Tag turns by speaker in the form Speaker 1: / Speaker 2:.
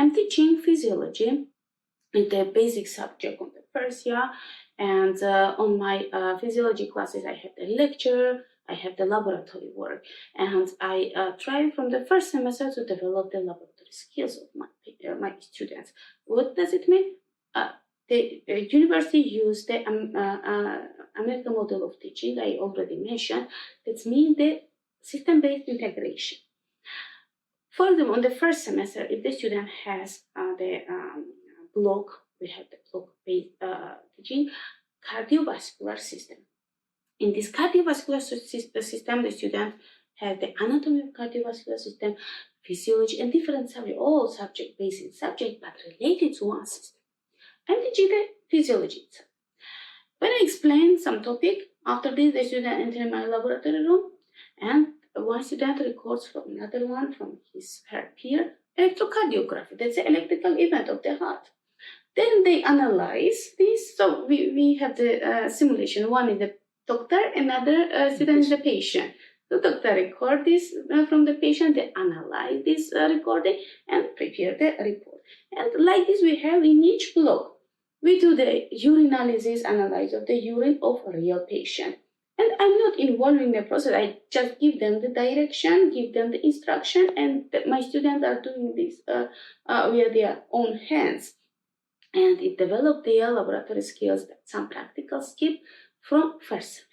Speaker 1: I'm teaching physiology, the basic subject on the first year, and on my physiology classes I have the lecture, I have the laboratory work, and I try from the first semester to develop the laboratory skills of my students. What does it mean? The university used the American model of teaching I already mentioned. That means the system-based integration. For example, on the first semester, if the student has the block, we have the block-based teaching, cardiovascular system. In this cardiovascular system, the student has the anatomy of cardiovascular system, physiology, and different subjects, all subject-based in subject, but related to one system. I'm teaching the physiology itself. When I explain some topic, after this, the student enters my laboratory room, and one student records from another one, from her peer, electrocardiography. That's the electrical event of the heart. Then they analyze this. So we have the simulation. One is the doctor, another student is the patient. The doctor records this from the patient, they analyze this recording and prepare the report. And like this, we have in each block, we do the urinalysis analysis of the urine of a real patient. And I'm not involved in the process. I just give them the direction, give them the instruction, and my students are doing this with their own hands. And it developed their laboratory skills, some practical skills from first